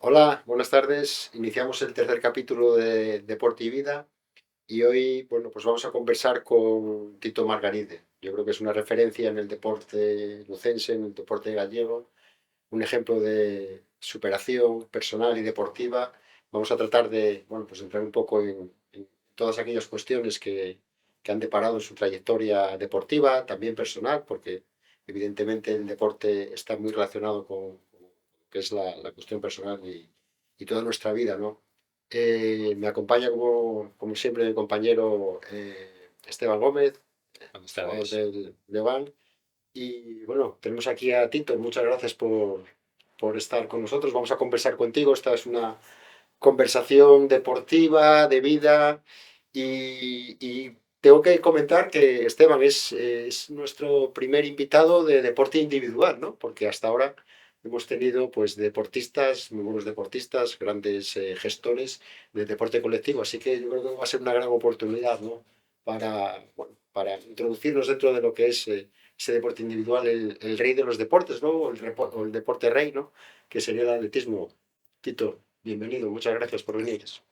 Hola, buenas tardes. Iniciamos el tercer capítulo de Deporte y Vida y hoy, bueno, pues vamos a conversar con Tito Margaride. Yo creo que es una referencia en el deporte lucense, en el deporte gallego, un ejemplo de superación personal y deportiva. Vamos a tratar de, bueno, pues entrar un poco en todas aquellas cuestiones que han deparado en su trayectoria deportiva, también personal, porque evidentemente el deporte está muy relacionado con lo que es la cuestión personal y toda nuestra vida, ¿no? Me acompaña como siempre mi compañero Esteban Gómez, Buenas jugador tardes. del Levan. Y bueno, tenemos aquí a Tito. Muchas gracias por estar con nosotros. Vamos a conversar contigo. Esta es una conversación deportiva, de vida. Y tengo que comentar que Esteban es nuestro primer invitado de deporte individual, ¿no? Porque hasta ahora hemos tenido pues deportistas, muy buenos deportistas, grandes gestores de deporte colectivo. Así que yo creo que va a ser una gran oportunidad, ¿no? Bueno, para introducirnos dentro de lo que es ese deporte individual, el rey de los deportes, ¿no? O el deporte rey, ¿no? Que sería el atletismo. Tito, bienvenido, muchas gracias por venir. Gracias.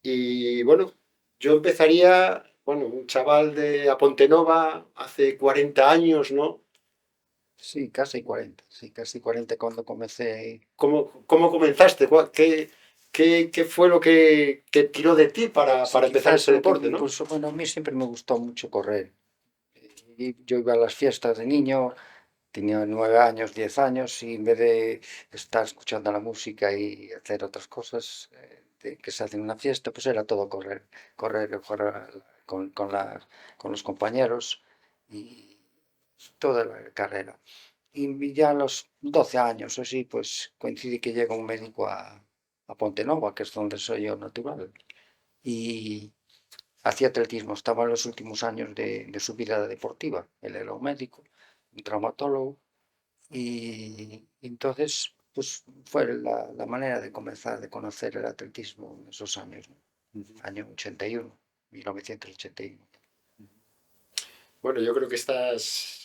Y bueno, yo empezaría, bueno, un chaval de Apontenova hace 40 años, ¿no? Sí, casi 40. Sí, casi 40 cuando comencé. ¿Cómo comenzaste? ¿Qué fue lo que tiró de ti Sí, para empezar quizás ese lo que deporte, me ¿no? impulsó, bueno, a mí siempre me gustó mucho correr. Y yo iba a las fiestas de niño, tenía 9 años, 10 años, y en vez de estar escuchando la música y hacer otras cosas que se hacen en una fiesta, pues era todo correr con los compañeros y toda la carrera. Y ya a los 12 años o así, pues coincide que llega un médico a Pontenova, que es donde soy yo natural, y hacía atletismo, estaba en los últimos años de su vida deportiva. Él era un médico, un traumatólogo, y entonces pues fue la manera de comenzar, de conocer el atletismo en esos años, ¿no? Año 81, 1981. Bueno, yo creo que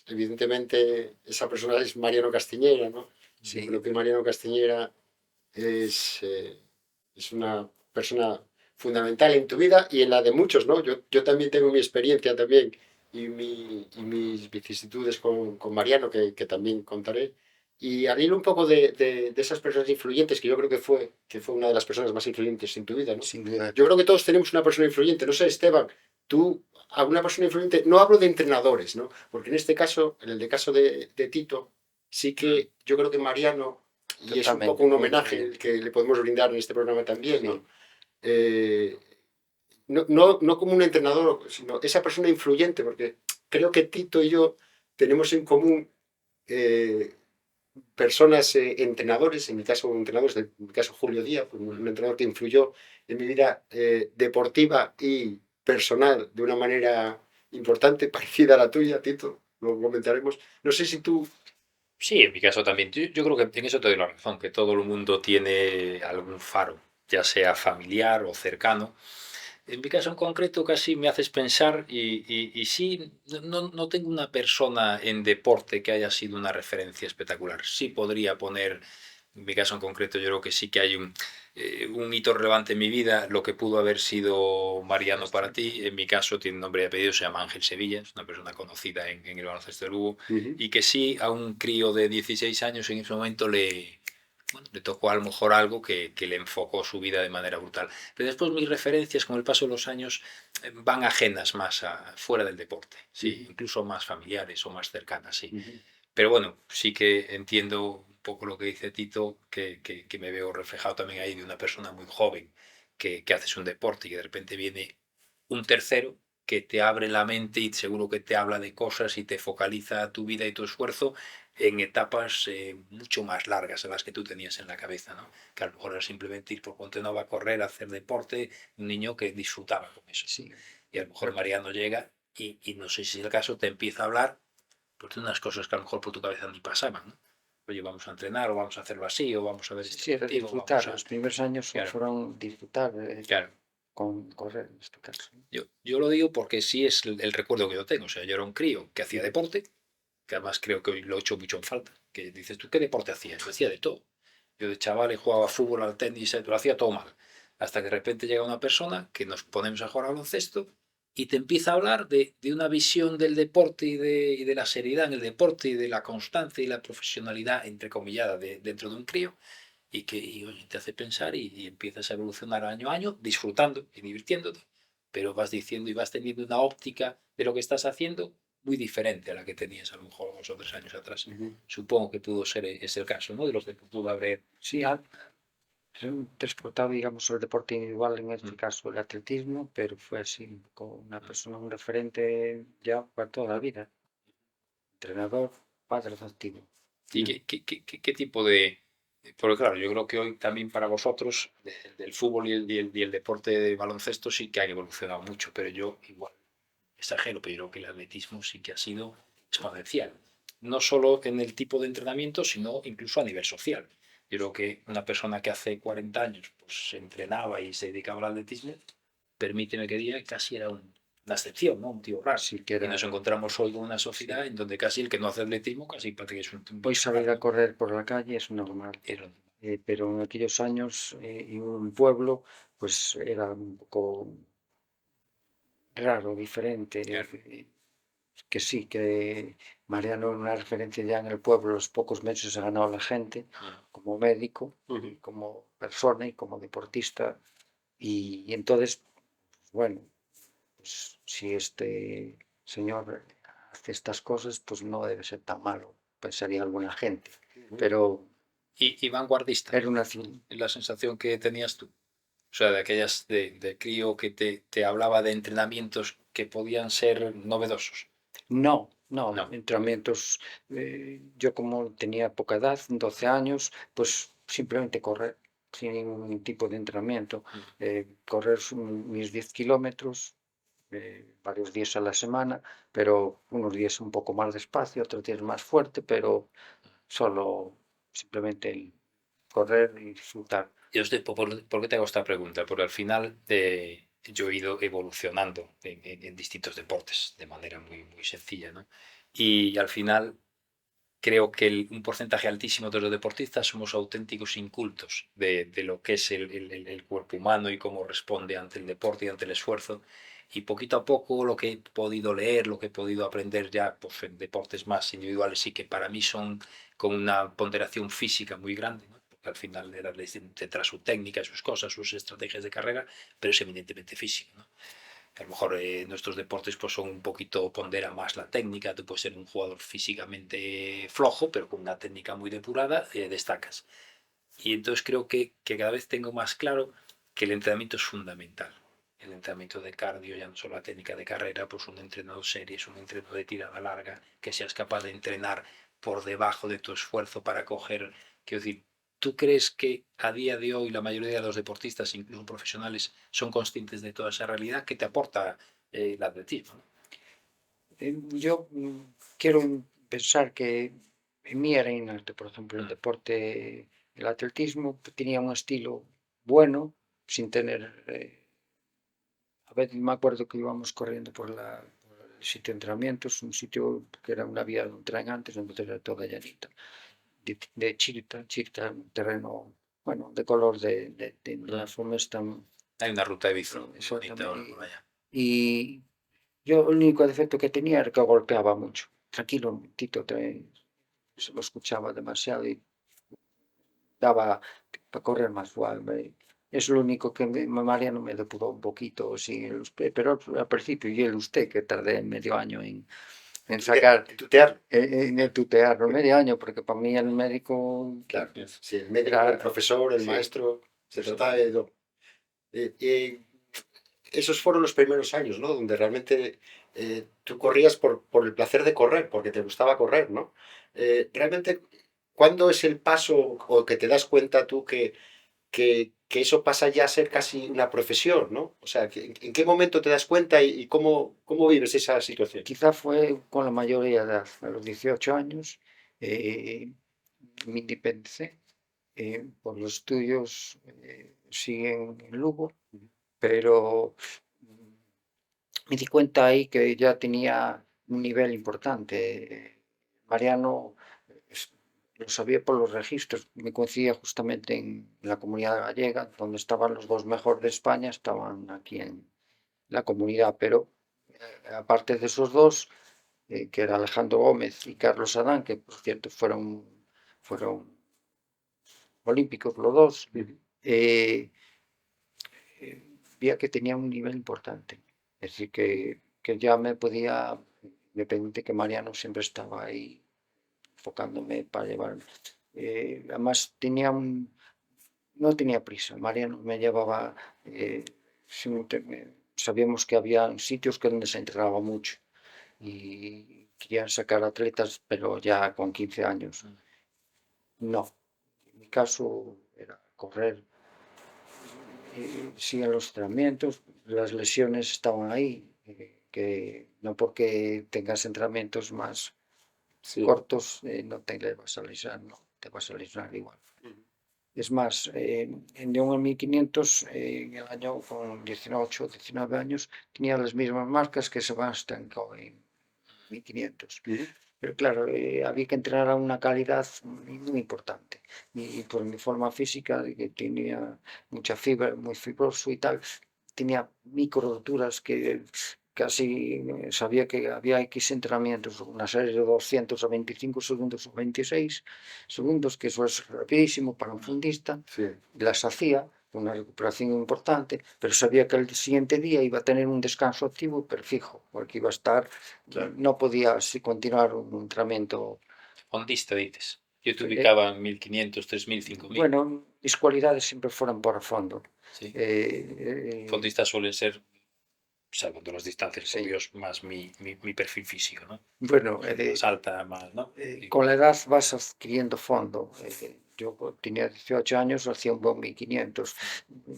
evidentemente, esa persona es Mariano Castiñeira, ¿no? Yo Sí, creo que Mariano Castiñeira es, eh, es una persona fundamental en tu vida y en la de muchos, ¿no? Yo también tengo mi experiencia también y mis vicisitudes con Mariano, que también contaré. Y al hilo un poco de esas personas influyentes, que yo creo que fue una de las personas más influyentes en tu vida, ¿no? sin duda. Yo creo que todos tenemos una persona influyente. No sé, Esteban, tú, alguna persona influyente, no hablo de entrenadores, ¿no? Porque en este caso, en el caso de Tito, sí Mm, que yo creo que Mariano y es un poco totalmente, un muy homenaje el influyente. que le podemos brindar en este programa también, ¿no? Sí, Eh, no como un entrenador, sino esa persona influyente, porque creo que Tito y yo tenemos en común eh, personas, entrenadores, en mi caso entrenadores, en mi caso Julio Díaz, pues, un entrenador que influyó en mi vida deportiva y personal de una manera importante, parecida a la tuya, Tito, lo comentaremos. No sé si tú. sí, en mi caso también. Yo creo que en eso te doy la razón, que todo el mundo tiene algún faro, ya sea familiar o cercano. En mi caso en concreto casi me haces pensar y sí, no tengo una persona en deporte que haya sido una referencia espectacular. Sí podría poner, en mi caso en concreto yo creo que sí que hay un hito relevante en mi vida, lo que pudo haber sido Mariano para ti. En mi caso tiene nombre y apellido, se llama Ángel Sevilla, es una persona conocida en el baloncesto de Lugo, Ujú. y que sí a un crío de 16 años en ese momento bueno, le tocó a lo mejor algo que le enfocó su vida de manera brutal. Pero después mis referencias con el paso de los años van ajenas más fuera del deporte, sí, Ujú. incluso más familiares o más cercanas, sí. Ujú. Pero bueno, sí que entiendo un poco lo que dice Tito, que me veo reflejado también ahí de una persona muy joven que haces un deporte y que de repente viene un tercero que te abre la mente y seguro que te habla de cosas y te focaliza tu vida y tu esfuerzo en etapas mucho más largas a las que tú tenías en la cabeza, ¿no? Que a lo mejor era simplemente ir por Pontenova a correr, a hacer deporte, un niño que disfrutaba con eso. Sí. Y a lo mejor Mariano llega y no sé si es el caso, te empieza a hablar pues, de unas cosas que a lo mejor por tu cabeza ni pasaban, ¿no? Oye, vamos a entrenar, o vamos a hacerlo así, o vamos a ver Sí, este sí, era objetivo, disfrutar. vamos a... Los primeros años Claro, fueron disfrutar claro. con correr, en este caso. Yo lo digo porque sí es el recuerdo que yo tengo. O sea, yo era un crío que hacía Ujú. deporte, que además creo que hoy lo he hecho mucho en falta. Que dices, ¿tú qué deporte hacías? Yo hacía de todo. Yo de chaval jugaba fútbol, al tenis, lo hacía todo mal. Hasta que de repente llega una persona que nos ponemos a jugar al baloncesto y te empieza a hablar de una visión del deporte y de la seriedad en el deporte y de la constancia y la profesionalidad, entrecomillada, dentro de un crío oye, te hace pensar y empiezas a evolucionar año a año, disfrutando y divirtiéndote, pero vas diciendo y vas teniendo una óptica de lo que estás haciendo muy diferente a la que tenías a lo mejor 2 o 3 años atrás. Supongo que pudo ser ese el caso, ¿no? De lo que pudo haber. Sí, transportado, digamos, el deporte individual, en este caso el atletismo, pero fue así, con una persona, un referente ya para toda la vida. Entrenador, padre activo. ¿Y qué tipo de...? Porque claro, yo creo que hoy también para vosotros, del fútbol y el deporte de baloncesto sí que ha evolucionado mucho, pero yo igual exagero, pero yo creo que el atletismo sí que ha sido exponencial. No solo en el tipo de entrenamiento, sino incluso a nivel social. Yo creo que una persona que hace 40 años pues, se entrenaba y se dedicaba al atletismo, permíteme que diga, casi era una excepción, ¿no? Un tío raro. Sí que Y nos encontramos hoy con una sociedad sí. en donde casi el que no hace atletismo casi parece que es un Hoy bicho salir raro, a ¿no? correr por la calle es normal, Era- pero en aquellos años, en un pueblo, pues era un poco raro, diferente. Que sí, que Mariano era una referencia ya en el pueblo. Los pocos meses ha ganado la gente como médico, como persona y como deportista. Y entonces, bueno, pues si este señor hace estas cosas, pues no debe ser tan malo, pensaría alguna gente. Pero y vanguardista, era una... es la sensación que tenías tú. O sea, de aquellas de crío que te hablaba de entrenamientos que podían ser novedosos. No, no, No. entrenamientos. Yo como tenía poca edad, 12 años, pues simplemente correr, sin ningún tipo de entrenamiento. Correr mis 10 kilómetros, varios días a la semana, pero unos días un poco más despacio, otros días más fuerte, pero solo simplemente el correr y disfrutar. Y ¿por qué te hago esta pregunta? Porque al final yo he ido evolucionando en distintos deportes de manera muy, muy sencilla, ¿no? Y al final creo que un porcentaje altísimo de los deportistas somos auténticos incultos de lo que es el cuerpo humano y cómo responde ante el deporte y ante el esfuerzo. Y poquito a poco lo que he podido leer, lo que he podido aprender ya pues, en deportes más individuales y que para mí son con una ponderación física muy grande, ¿no? Porque al final era detrás su técnica, sus cosas, sus estrategias de carrera, pero es eminentemente físico, ¿no? A lo mejor nuestros deportes pues son un poquito, pondera más la técnica, tú puedes ser un jugador físicamente flojo, pero con una técnica muy depurada, destacas. Y entonces creo que cada vez tengo más claro que el entrenamiento es fundamental. El entrenamiento de cardio, ya no solo la técnica de carrera, pues un entrenador serio, es un entrenador de tirada larga, que seas capaz de entrenar por debajo de tu esfuerzo para coger, quiero decir, ¿tú crees que a día de hoy la mayoría de los deportistas, incluso profesionales, son conscientes de toda esa realidad que te aporta el atletismo? Yo quiero pensar que en mí era innato, por ejemplo, el Mm. deporte, el atletismo tenía un estilo bueno, sin tener... a veces me acuerdo que íbamos corriendo por el sitio de entrenamientos, un sitio que era una vía de un tren antes, entonces era toda llanita, de chirta, un terreno, bueno, de color de la forma esta, Hay una ruta de bici muy bonita ahora por exactamente. allá. Y yo el único defecto que tenía era que golpeaba mucho. Tranquilo, Tito, se lo escuchaba demasiado y daba para correr más suave. Es lo único que Mariano me depuró un poquito, sí, pero al principio, y el usted, que tardé medio año en sacar, En tutear. en tutearlo, medio año, porque para mí el médico Claro, sí, el médico, el era, profesor, el sí, maestro, se trata de... esos fueron los primeros años, ¿no? Donde realmente tú corrías por el placer de correr, porque te gustaba correr, ¿no? Realmente, ¿cuándo es el paso o que te das cuenta tú que eso pasa ya a ser casi una profesión, ¿no? O sea, ¿en qué momento te das cuenta y cómo vives esa situación? quizá fue con la mayoría de edad, a los 18 años, me independicé, por los estudios siguen en Lugo, pero me di cuenta ahí que ya tenía un nivel importante. Mariano lo sabía por los registros. Me coincidía justamente en la Comunidad Gallega, donde estaban los dos mejores de España, estaban aquí en la comunidad, pero aparte de esos dos, que era Alejandro Gómez y Carlos Adán, que por cierto fueron olímpicos los dos, eh, veía que tenía un nivel importante. Es decir, que ya me podía, independiente que Mariano siempre estaba ahí enfocándome para llevar. Además no tenía prisa. Mariano me llevaba, sabíamos que había sitios que donde se entrenaba mucho y querían sacar atletas, pero ya con 15 años. No, en mi caso era correr. Sí, en los entrenamientos, las lesiones estaban ahí, que no porque tengas entrenamientos más Sí. cortos no te le vas a lesionar, no, te vas a lesionar igual. Es más, en 1500, en el año con 18 o 19 años, tenía las mismas marcas que Sebastian Coe en 1500. Pero claro, había que entrenar a una calidad muy importante. Y por mi forma física, que tenía mucha fibra, muy fibroso y tal, tenía micro roturas que casi sabía que había X entrenamientos, una serie de 200 a 25 segundos o 26 segundos, que eso es rapidísimo para un fundista, Sí. las hacía, una recuperación importante, pero sabía que el siguiente día iba a tener un descanso activo, pero fijo, porque iba a estar, Claro. no podía continuar un entrenamiento. Fondista, dices. Yo te eh, ubicaba en 1500, 3000, 5000. bueno, mis cualidades siempre fueron por fondo. Sí. Eh, Fondistas suelen ser, salvando las distancias, por sí. Dios, más mi perfil físico, ¿no? Bueno, Más alta, más, ¿no? con la edad vas adquiriendo fondo. Yo tenía 18 años, hacía un buen 1500.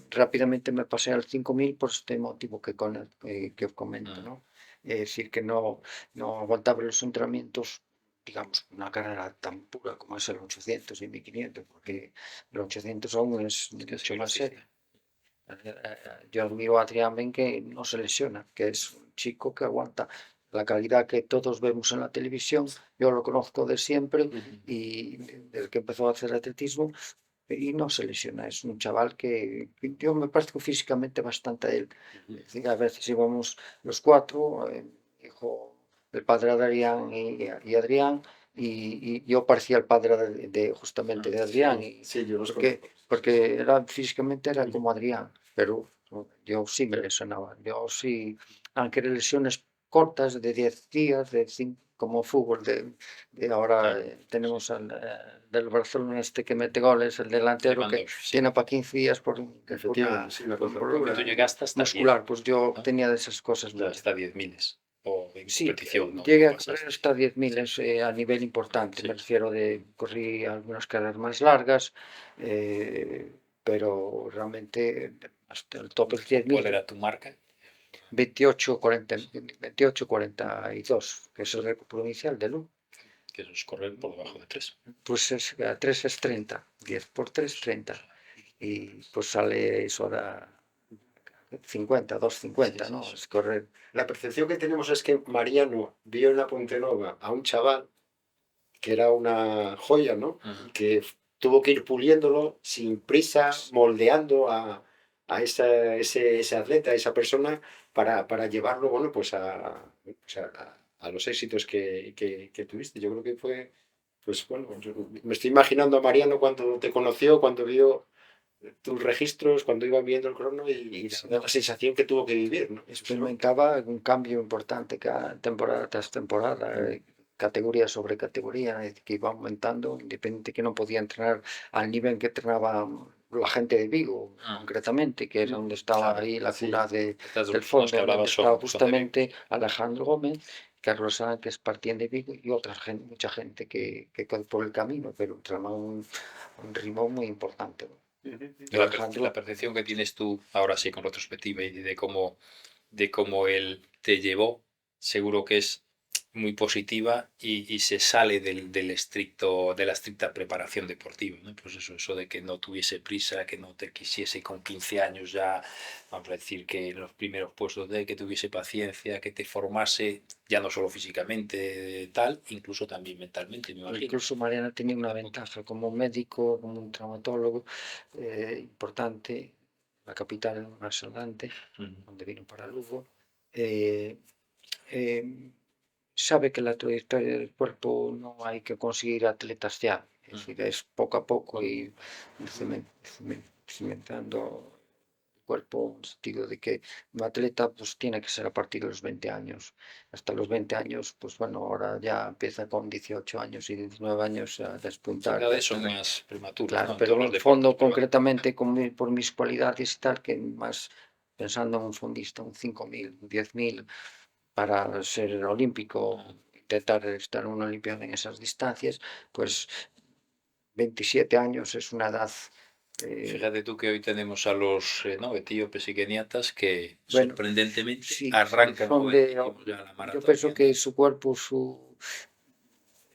Rápidamente me pasé al 5000 por este motivo que os comento, ¿no? Es decir, que no aguantaba los entrenamientos, digamos, una carrera tan pura como es el 800 y 1500, porque el 800 aún es que mucho soy más serio. velocista. Yo admiro a Adrián Ben, que no se lesiona, que es un chico que aguanta la calidad que todos vemos en la televisión. Yo lo conozco de siempre y desde que empezó a hacer atletismo y no se lesiona. Es un chaval que yo me parezco físicamente bastante a él. Es decir, a veces íbamos los cuatro, hijo, el padre de Adrián y Adrián, y yo parecía el padre justamente de Adrián, Sí, yo los porque, conozco. porque físicamente era como Adrián, pero yo sí me lesionaba. Yo sí, aunque eran lesiones cortas de 10 días, como fútbol, ahora tenemos del Barcelona este que mete goles, el delantero que Lewandowski, sí. tiene para 15 días por Efectivamente, una sí, una cosa. rotura Tú llegaste hasta 10, muscular. Pues yo ¿no? tenía de esas cosas O sea, muchas. hasta 10.000. O en Sí, competición, no llegué a correr pasaste. hasta 10.000 a nivel importante. Sí. Me refiero corrí algunas carreras más largas, eh, pero realmente hasta el top es ¿Cuál 10.000, era tu marca? 28-42, que es el récord provincial de Lugo. Que eso es correr por debajo de 3. Pues 3 es 30, 10 por 3, 30. Y pues sale eso da 50, 250, Sí, ¿no? sí. Es correr. La percepción que tenemos es que Mariano vio en la Pontenova a un chaval que era una joya, ¿no? Y que tuvo que ir puliéndolo sin prisa, moldeando ese atleta, a esa persona, para llevarlo, bueno, pues a los éxitos que tuviste. Yo creo que fue, pues bueno, yo me estoy imaginando a Mariano cuando te conoció, cuando vio tus registros, cuando iba viendo el crono y la sensación que tuvo que vivir, ¿no? Experimentaba un cambio importante cada temporada tras temporada, categoría sobre categoría, que iba aumentando, independiente que no podía entrenar al nivel que entrenaba la gente de Vigo, concretamente, que era donde estaba Claro, ahí la sí. cuna Estas del los fondo, que donde hablabas estaba son de justamente Alejandro Gómez, Carlos Sánchez partían de Vigo y otra gente, mucha gente que quedó por el camino, pero entrenaba un ritmo muy importante, ¿no? Y La Alejandro, percepción que tienes tú, ahora sí, con retrospectiva, y de cómo él te llevó, seguro que es muy positiva y se sale de la estricta preparación deportiva, ¿no? Pues eso de que no tuviese prisa, que no te quisiese con 15 años ya, vamos a decir, que en los primeros puestos que tuviese paciencia, que te formase ya no solo físicamente tal, incluso también mentalmente, me imagino. Incluso Mariana tenía una ventaja como médico, como un traumatólogo importante, la capital en más adelante, donde vino para Lugo. eh, eh, Sabe que la trayectoria del cuerpo no hay que conseguir atletas ya, es decir, es poco a poco y cimentando el cuerpo en el sentido de que un atleta pues tiene que ser a partir de los 20 años. Hasta los 20 años, pues bueno, ahora ya empieza con 18 años y 19 años a despuntar. Cada vez son más prematuros, Claro, ¿no? pero Todos en los el deportes, fondo pero concretamente por mis cualidades y tal, que más pensando en un fondista, un 5.000, 10.000 para ser olímpico, intentar estar en una olimpiada en esas distancias, pues 27 años es una edad. fíjate tú que hoy tenemos a los ¿no? etíopes y keniatas que Bueno, sorprendentemente sí, arrancan son de, jovencísimos ya la yo maratón. pienso que su cuerpo, son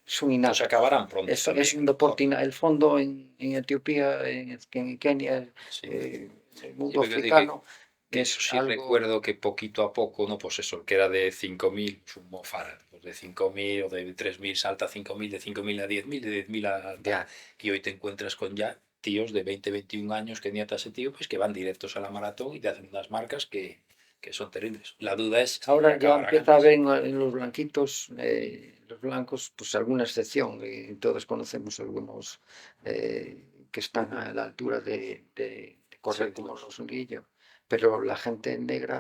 Entonces innatos. acabarán pronto Es también. un deporte el fondo en Etiopía, en Kenia, Sí. el Sí, mundo pero digo africano que es yo sí algo. recuerdo que poquito a poco, ¿no? Pues eso, que era de 5.000, es un Mo Farah, pues de 5.000 o de 3.000 salta a 5.000, de 5.000 a 10.000, de 10.000 a Ya. Y hoy te encuentras con ya tíos de 20, 21 años, keniatas etíopes, que van directos a la maratón y te hacen unas marcas que son terribles. La duda es si Ahora ya acabarán empieza a antes. haber en los blanquitos, los blancos, pues alguna excepción, y todos conocemos algunos que están a la altura de correr Sí, como los Guillo, pero la gente negra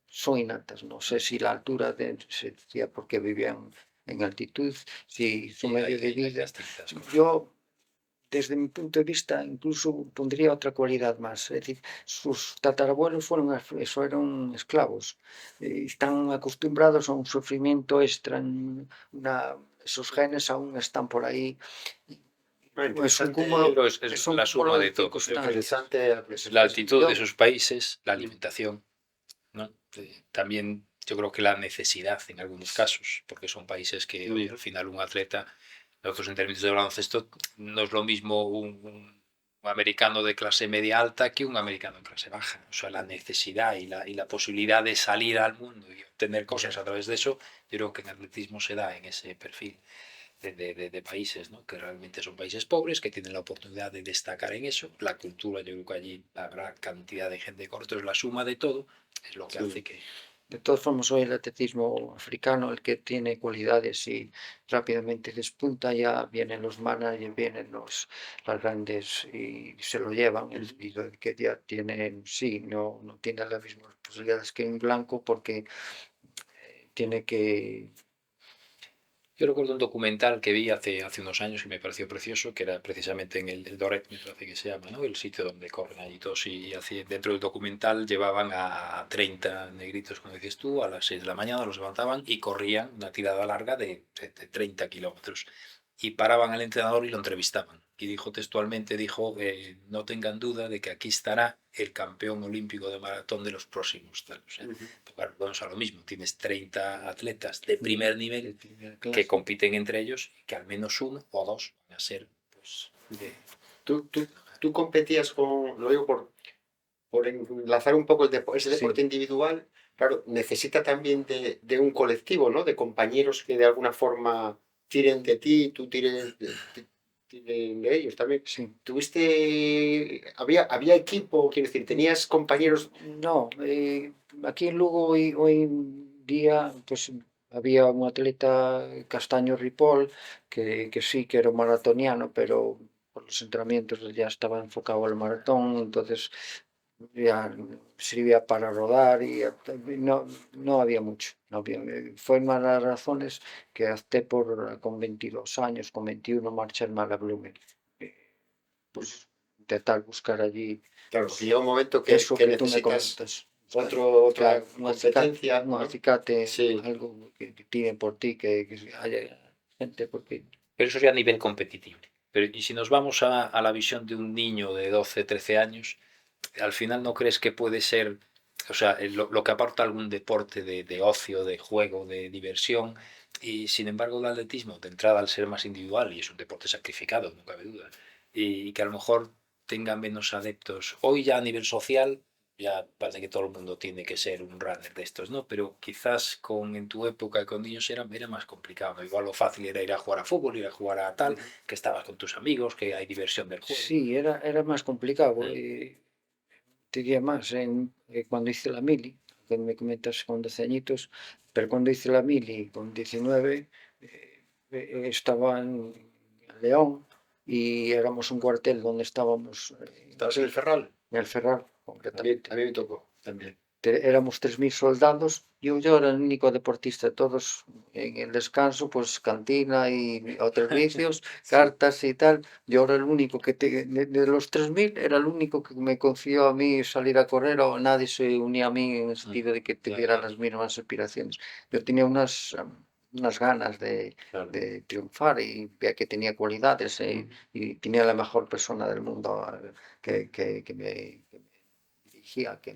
son innatas. No sé si la altura se decía porque vivían en altitud, si su sí, medio de hay vida. distintas cosas. Yo, desde mi punto de vista, incluso pondría otra cualidad más. Es decir, sus tatarabuelos fueron esclavos. Están acostumbrados a un sufrimiento extra. Esos genes aún están por ahí. Es un Interesante, cúmulo, Es es un la cúmulo suma de de todo. Yo creo circunstancias. interesante la apreciación. altitud de Yo, sus países, la Mm. alimentación, ¿no? También yo creo que la necesidad en algunos casos, porque son países que, oye, al final un atleta, nosotros en términos de baloncesto, no es lo mismo un americano de clase media alta que un americano de clase baja. O sea, la necesidad y la posibilidad de salir al mundo y obtener cosas a través de eso, yo creo que en atletismo se da en ese perfil de países, ¿no? Que realmente son países pobres, que tienen la oportunidad de destacar en eso. La cultura, yo creo que allí la gran cantidad de gente corta es la suma de todo, es lo que Sí. hace que... de todas formas, hoy el atletismo africano, el que tiene cualidades y rápidamente despunta, ya vienen los managers, vienen las grandes y se lo llevan, el sentido de que ya tienen, sí, no tiene las mismas posibilidades que un blanco porque tiene que. Yo recuerdo un documental que vi hace unos años y me pareció precioso, que era precisamente en el Doret, me parece que se llama, ¿no? El sitio donde corren allí todos y dentro del documental llevaban a 30 negritos, como dices tú, a las 6 de la mañana los levantaban y corrían una tirada larga de 30 kilómetros. Y paraban al entrenador y lo entrevistaban. Y dijo textualmente, no tengan duda de que aquí estará el campeón olímpico de maratón de los próximos. Tal. O sea, claro, vamos a lo mismo, tienes 30 atletas de primer nivel que compiten entre ellos y que al menos uno o dos van a ser, pues... Tú competías con, lo digo por enlazar un poco ese deporte Sí, individual, claro, necesita también de un colectivo, ¿no? De compañeros que de alguna forma tiren de ti, tú tiren de ellos también. sí. Había equipo, quiero decir, tenías compañeros. No, aquí en Lugo hoy en día pues había un atleta Castaño Ripoll que sí que era un maratoniano, pero por los entrenamientos él ya estaba enfocado al maratón, entonces ya servía para rodar y no había mucho. No había, fue una de las razones que opté con 22 años, con 21 marcharme a la Blumen. Pues intentar buscar allí Claro, porque llega un momento eso que que tú me necesitas comentas. otra Claro, competencia, un ¿no? acicate, Sí. algo que tiren por ti, que haya gente, porque Pero eso ya a nivel competitivo. Pero y si nos vamos a la visión de un niño de 12, 13 años, al final no crees que puede ser o sea, lo que aporta algún deporte de ocio, de juego, de diversión, y sin embargo el atletismo, de entrada al ser más individual, y es un deporte sacrificado, no cabe duda, y que a lo mejor tenga menos adeptos. Hoy ya a nivel social, ya parece que todo el mundo tiene que ser un runner de estos, ¿no? Pero quizás en tu época con niños era más complicado, ¿no? Igual lo fácil era ir a jugar a fútbol, ir a jugar a tal, que estabas con tus amigos, que hay diversión del juego. Sí, era más complicado. Mm. Te diría más, cuando hice la mili, que me comentas con 12 añitos, pero cuando hice la mili con 19, estaba en León y éramos un cuartel donde estábamos ¿Estabas en el Ferral? en el Ferrar, A mí, concretamente. a mí me tocó también. Éramos 3.000 soldados y yo era el único deportista. Todos en el descanso, pues cantina y otros vicios, Sí, cartas y tal. Yo era el único de los 3.000, era el único que me confió a mí salir a correr, o nadie se unía a mí en el sentido de que Ya, tuviera las mismas aspiraciones. Yo tenía unas ganas claro. de triunfar y veía que tenía cualidades, y tenía la mejor persona del mundo, que me dirigía, que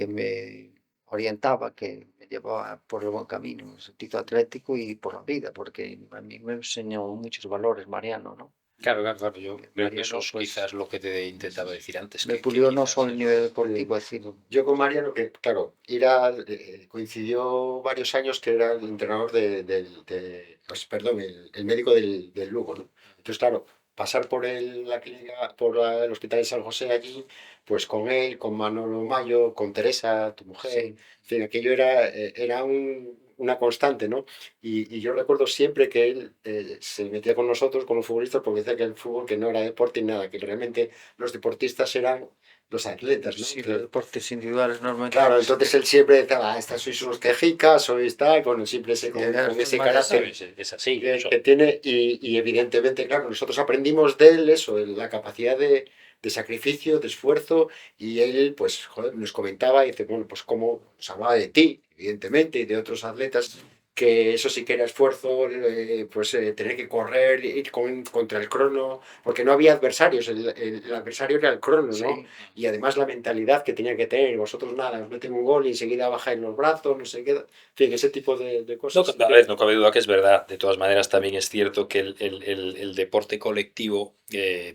me orientaba, que me llevaba por el buen camino, en el sentido atlético y por la vida, porque a mí me enseñó muchos valores Mariano, ¿no? claro, claro, claro. Yo creo que eso Mariano, es pues, quizás lo que te intentaba decir antes, me que pulió no quizás solo el es nivel Sí. deportivo, es decir, Yo con Mariano, que claro, coincidió varios años que era el entrenador pues, perdón, el médico del Lugo, ¿no? Entonces, claro, pasar por la clínica, el hospital de San José allí, pues con él, con Manolo Mayo, con Teresa, tu mujer, en sí, fin, aquello era una constante, ¿no? Y yo recuerdo siempre que él se metía con nosotros, con los futbolistas, porque decía que el fútbol que no era deporte ni nada, que realmente los deportistas eran los atletas, ¿no? sí, los deportes individuales normalmente Claro, entonces él siempre decía, ah, estas sois unos quejicas, sois tal, bueno, siempre sí, con ese forma de carácter ser. es así. que tiene y evidentemente, claro, nosotros aprendimos de él eso, la capacidad de sacrificio, de esfuerzo, y él, pues, joder, nos comentaba y dice, bueno, pues cómo nos hablaba de ti, evidentemente, y de otros atletas, que eso sí que era esfuerzo, pues tener que correr, ir contra el crono, porque no había adversarios, el adversario era el crono, ¿no? Sí, Y además la mentalidad que tenía que tener, vosotros nada, os meten un gol y enseguida bajáis los brazos, no sé qué, en fin, ese tipo de No, cosas sí a ver, que... no cabe duda que es verdad. De todas maneras, también es cierto que el deporte colectivo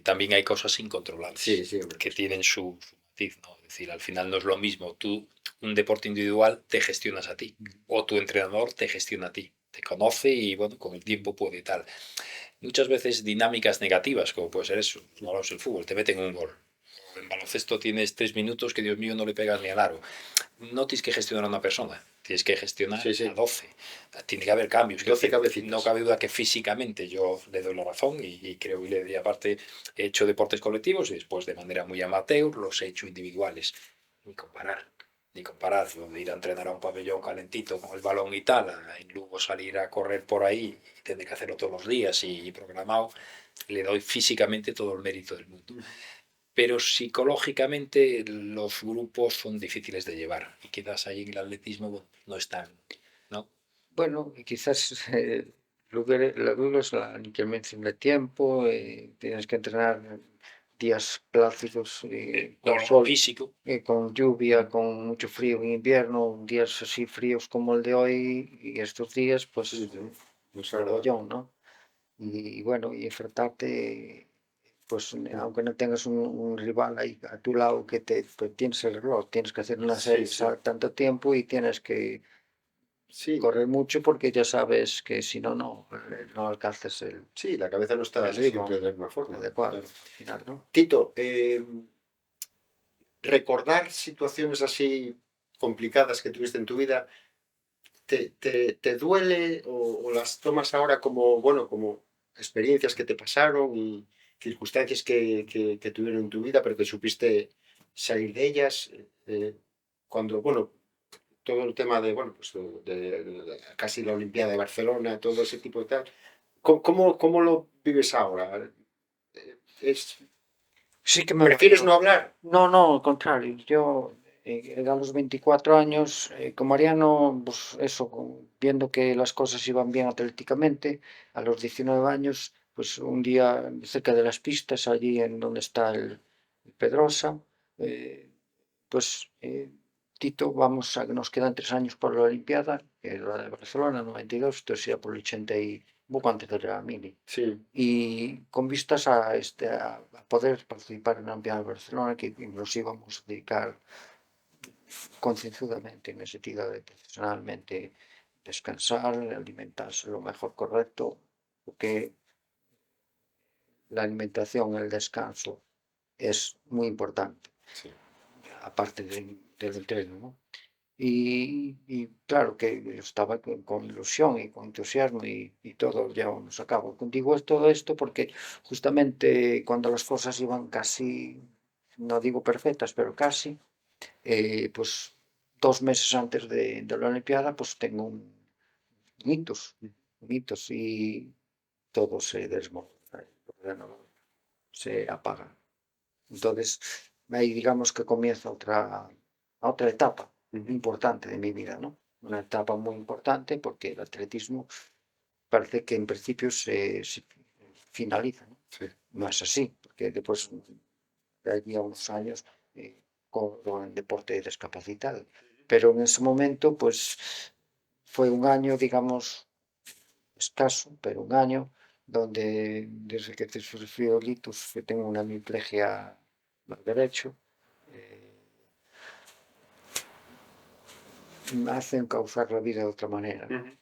también hay cosas Sí, incontrolables sí, hombre, que pues, tienen su matiz, ¿no? Es decir, al final no es lo mismo. Tú, un deporte individual, te gestionas a ti, o tu entrenador te gestiona a ti. Te conoce y, bueno, con el tiempo puede tal. Muchas veces dinámicas negativas, como puede ser eso, no hablamos del fútbol, te meten un gol. En baloncesto tienes 3 minutos que, Dios mío, no le pegas ni al aro. No tienes que gestionar a una persona, tienes que gestionar sí, a sí, 12. Tiene que haber cambios. Quiero 12 decir, no cabecitas. cabe duda que físicamente yo le doy la razón y creo que le doy aparte. He hecho deportes colectivos y después de manera muy amateur los he hecho individuales. Ni comparar, ni comparar. Lo de ir a entrenar a un pabellón calentito con el balón y tal, y luego salir a correr por ahí y tener que hacerlo todos los días y programado, le doy físicamente todo el mérito del mundo, pero psicológicamente los grupos son difíciles de llevar y quizás ahí en el atletismo bueno, no están, ¿no? bueno, y quizás luego es la inclemencia de tiempo, tienes que entrenar días plácidos, con Dolor sol, físico. con lluvia, con mucho frío en invierno, días así fríos como el de hoy y estos días, Sí, pues sí, no es verdad. mogollón, ¿no? Y bueno, y enfrentarte, pues aunque no tengas un rival ahí a tu lado que pues, tienes el reloj, tienes que hacer una Sí, serie sí, tanto tiempo y tienes que sí, correr mucho porque ya sabes que si no, no alcances sí, la cabeza no está el siempre ritmo de la misma forma, adecuado claro. al final, ¿no? Tito, recordar situaciones así complicadas que tuviste en tu vida, ¿te duele o las tomas ahora como, bueno, como experiencias que te pasaron y circunstancias que tuvieron en tu vida, pero que supiste salir de ellas? Cuando, bueno, todo el tema de, bueno, pues casi la Olimpiada de Barcelona, todo ese tipo de tal. ¿Cómo lo vives ahora? Es, Sí que me ¿Prefieres dolió. no hablar? No, no, al contrario. Yo, a los 24 años, con Mariano, pues eso, viendo que las cosas iban bien atléticamente, a los 19 años, pues un día cerca de las pistas, allí en donde está el Pedrosa, eh, pues Tito, nos quedan 3 años para la Olimpiada, que es la de Barcelona, 92, entonces ya por el 80 y un poco antes de la Mini. Sí, Y con vistas a poder participar en la Olimpiada de Barcelona, que nos íbamos a dedicar concienzudamente, en el sentido de profesionalmente descansar, alimentarse lo mejor correcto, porque la alimentación, el descanso es muy importante, sí. aparte del entreno, ¿no? Y claro que yo estaba con ilusión y con entusiasmo y todo llevamos a cabo. Digo todo esto porque justamente cuando las cosas iban casi, no digo perfectas, pero casi, pues 2 meses antes de la Olimpiada, pues tengo un hitos y todo se desmorona, el ordenador se apaga. Entonces, ahí digamos que comienza otra etapa importante de mi vida, ¿no? Una etapa muy importante porque el atletismo parece que en principio se finaliza, ¿no? Sí. No es así, porque después de allí a unos años con el deporte discapacitado. Pero en ese momento, pues fue un año, digamos, escaso, pero un año donde desde que te sufrí el litus, que tengo una hemiplegia al derecho, eh, me hacen causar la vida de otra manera. Ujú.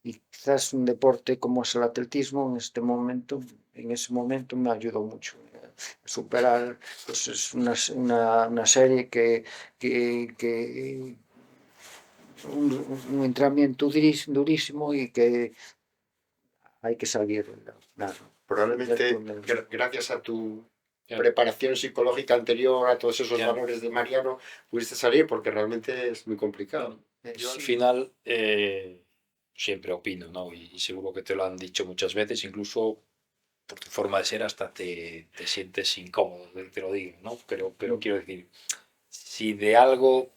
Y quizás un deporte como es el atletismo en ese momento me ayudó mucho a superar, pues es una serie que un entrenamiento durísimo y que hay que salir, nada, del Probablemente túnel. gracias a tu Ya, preparación psicológica anterior, a todos esos ya, valores de Mariano, pudiste salir porque realmente es muy complicado. Yo al Sí, final siempre opino, ¿no? Y seguro que te lo han dicho muchas veces, incluso por tu forma de ser hasta te sientes incómodo, te lo digo, ¿no? Pero quiero decir, si de algo,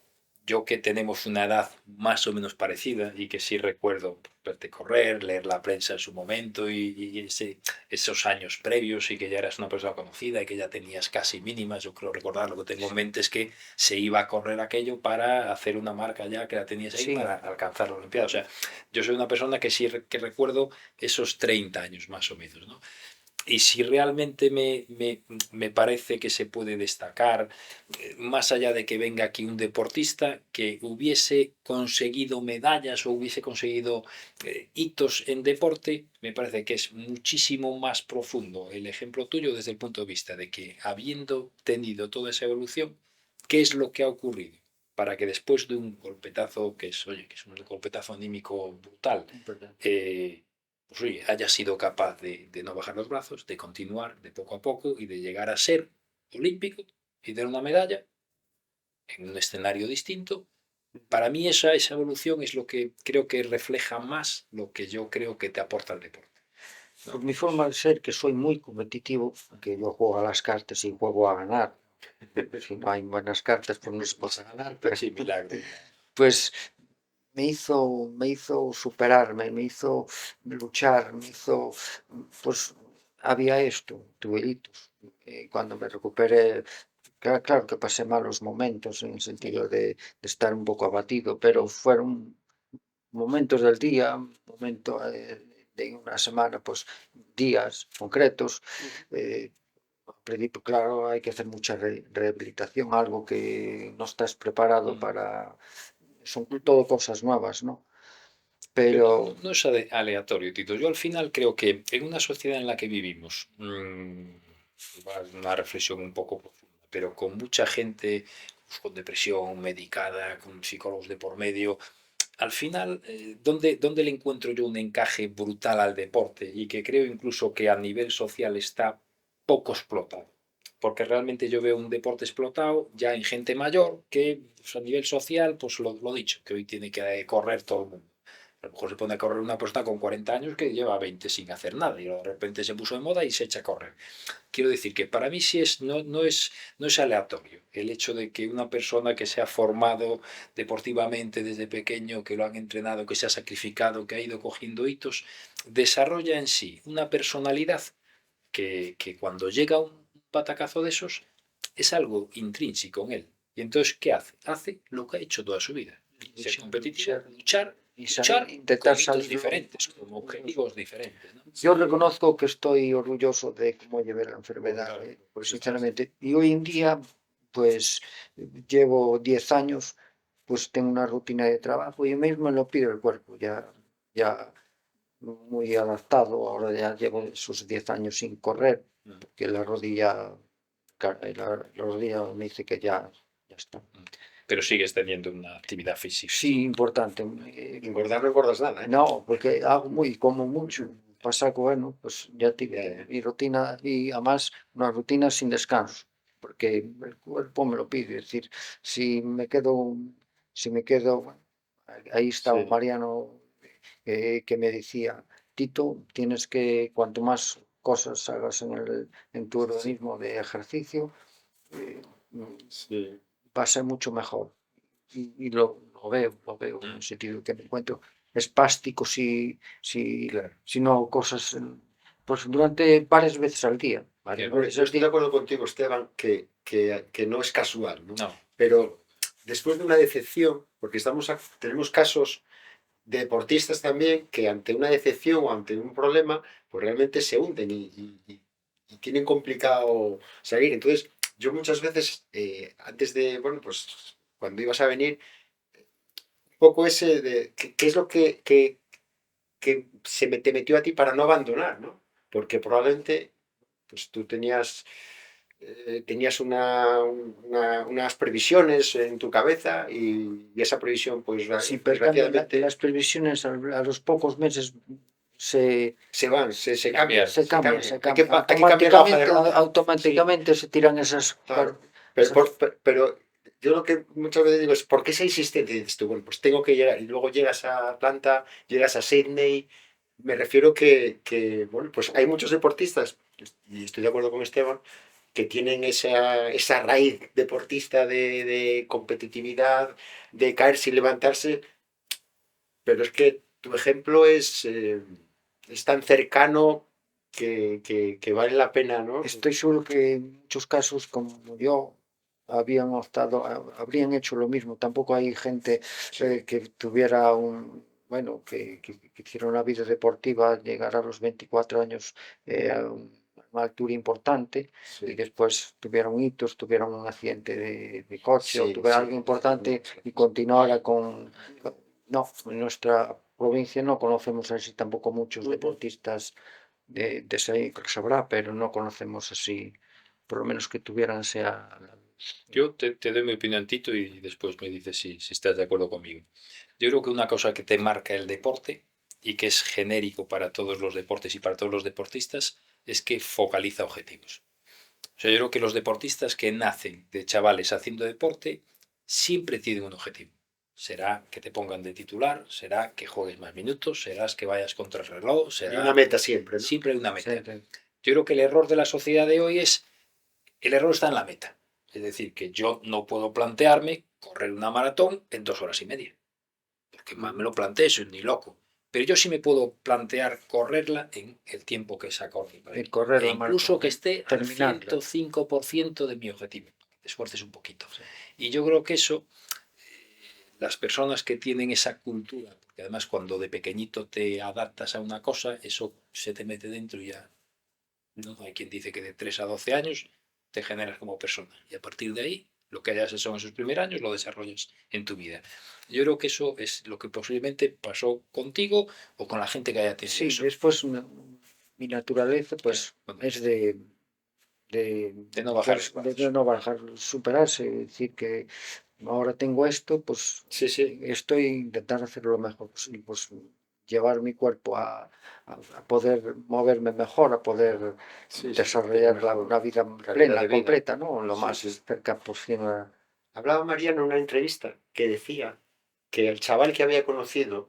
yo que tenemos una edad más o menos parecida y que sí recuerdo verte correr, leer la prensa en su momento esos años previos y que ya eras una persona conocida y que ya tenías casi mínimas, yo creo recordar lo que tengo en mente es que se iba a correr aquello para hacer una marca ya que la tenías ahí sí, para alcanzar la Olimpiada. O sea, yo soy una persona que sí que recuerdo esos 30 años más o menos, ¿no? Y si realmente me parece que se puede destacar, más allá de que venga aquí un deportista que hubiese conseguido medallas o hubiese conseguido hitos en deporte, me parece que es muchísimo más profundo el ejemplo tuyo desde el punto de vista de que habiendo tenido toda esa evolución, ¿qué es lo que ha ocurrido? Para que después de un golpetazo, que es, oye, que es un golpetazo anímico brutal, verdad. pues oye, haya sido capaz de no bajar los brazos, de continuar de poco a poco y de llegar a ser olímpico y tener una medalla en un escenario distinto. Para mí esa evolución es lo que creo que refleja más lo que yo creo que te aporta el deporte, Por ¿no? mi forma de ser, que soy muy competitivo, que yo juego a las cartas y juego a ganar. Si no hay buenas cartas, pues no se puede ganar. Pero, Sí, milagro. pues me hizo superarme, me hizo luchar, pues había esto, duelitos. Cuando me recuperé, claro que pasé malos momentos en el sentido de estar un poco abatido, pero fueron momentos del día, momento de una semana, pues días concretos. eh, Al principio, claro, hay que hacer mucha rehabilitación, algo que no estás preparado para. Son todo cosas nuevas, ¿no? Pero Pero no es aleatorio, Tito. Yo al final creo que en una sociedad en la que vivimos, una reflexión un poco profunda, pero con mucha gente pues, con depresión medicada, con psicólogos de por medio, al final, ¿dónde le encuentro yo un encaje brutal al deporte? Y que creo incluso que a nivel social está poco explotado. Porque realmente yo veo un deporte explotado ya en gente mayor que pues, a nivel social, pues lo dicho, que hoy tiene que correr todo el mundo. A lo mejor se pone a correr una persona con 40 años que lleva 20 sin hacer nada y de repente se puso de moda y se echa a correr. Quiero decir que para mí sí no es aleatorio el hecho de que una persona que se ha formado deportivamente desde pequeño, que lo han entrenado, que se ha sacrificado, que ha ido cogiendo hitos, desarrolla en sí una personalidad que cuando llega un patacazo de esos es algo intrínseco en él. Y entonces, ¿qué hace? Hace lo que ha hecho toda su vida. Ser competitivo, luchar y luchar intentar con hitos salir diferentes, con objetivos diferentes, ¿no? Yo reconozco que estoy orgulloso de cómo llevé la enfermedad, Claro, pues sinceramente. Y hoy en día, pues llevo 10 años, pues tengo una rutina de trabajo y mismo me lo pide el cuerpo, ya muy adaptado. Ahora ya llevo esos 10 años sin correr, porque la rodilla me dice que ya está. Pero sigues teniendo una actividad física. Sí, importante. Engordar no engordas nada, ¿eh? No, porque como mucho. Pasa que, bueno, pues ya tengo mi rutina y además una rutina sin descanso, porque el cuerpo me lo pide. Es decir, bueno, ahí estaba Sí. Mariano que me decía, Tito, cuanto más cosas hagas en tu organismo de ejercicio, eh, Sí. va a ser mucho mejor. Y lo veo en el sentido que me encuentro espástico Claro. si no hago cosas pues durante varias veces al día. Varias Claro. Hombre, veces yo al estoy de día. acuerdo contigo, Esteban, que no es casual, ¿no? No, Pero después de una decepción, porque tenemos casos de deportistas también que ante una decepción o ante un problema, pues realmente se hunden y tienen complicado salir. Entonces, yo muchas veces, antes de, bueno, pues cuando ibas a venir, un poco ese de qué es lo que te metió a ti para no abandonar, ¿no? Porque probablemente pues tú tenías unas previsiones en tu cabeza y esa previsión, pues Sí, pero cambia, desgraciadamente las previsiones a los pocos meses se, se van, se cambian, cambiar. se se cambia, cambian. se cambia. Hay que cambiar la hoja de ruta. Sí, Automáticamente se tiran esas, claro. Pero, esas- pero yo lo que muchas veces digo es, ¿por qué esa insistencia? Y dices tú, bueno, pues tengo que llegar. Y luego llegas a Atlanta, llegas a Sydney. Me refiero bueno, pues hay muchos deportistas, y estoy de acuerdo con Esteban, que tienen esa raíz deportista de competitividad, de caerse y levantarse, pero es que tu ejemplo es tan cercano que vale la pena, ¿no? Estoy seguro que en muchos casos, como yo, habrían hecho lo mismo. Tampoco hay gente que tuviera que hiciera una vida deportiva, llegar a los 24 años a una altura importante y Sí, después tuvieron hitos, tuvieron un accidente de coche o sí, tuviera sí. algo importante y continuara No, en nuestra provincia no conocemos así tampoco muchos deportistas de ese que sabrá, pero no conocemos así, por lo menos que tuvieran sea. Yo te doy mi opinión, Tito, y después me dices si estás de acuerdo conmigo. Yo creo que una cosa que te marca el deporte y que es genérico para todos los deportes y para todos los deportistas es que focaliza objetivos. O sea, yo creo que los deportistas que nacen de chavales haciendo deporte siempre tienen un objetivo. Será que te pongan de titular, será que juegues más minutos, será que vayas contra el reloj, Hay una será meta siempre, ¿no? siempre hay una meta. Yo creo que el error de la sociedad de hoy el error está en la meta. Es decir, que yo no puedo plantearme correr una maratón en 2 horas y media. Porque más me lo planteé, soy ni loco. Pero yo sí me puedo plantear correrla en el tiempo que esa corre. El correr E la incluso maratón, que esté al terminarla. 105% de mi objetivo. Que te esfuerces un poquito. Y yo creo que eso, las personas que tienen esa cultura, porque además cuando de pequeñito te adaptas a una cosa, eso se te mete dentro y ya no hay quien dice que de 3 a 12 años te generas como persona. Y a partir de ahí, lo que hayas hecho en esos primeros años lo desarrollas en tu vida. Yo creo que eso es lo que posiblemente pasó contigo o con la gente que haya tenido Sí, eso. después mi naturaleza pues Bueno, es de no bajar los de brazos. no bajar, superarse, es decir que ahora tengo esto, pues Sí, sí. estoy intentando hacer lo mejor posible, pues llevar mi cuerpo a poder moverme mejor, a poder Sí, sí, tener desarrollar mejor una vida calidad plena, de vida. completa, ¿no? Lo Sí, más sí. cerca posible. Hablaba Mariano en una entrevista que decía que el chaval que había conocido,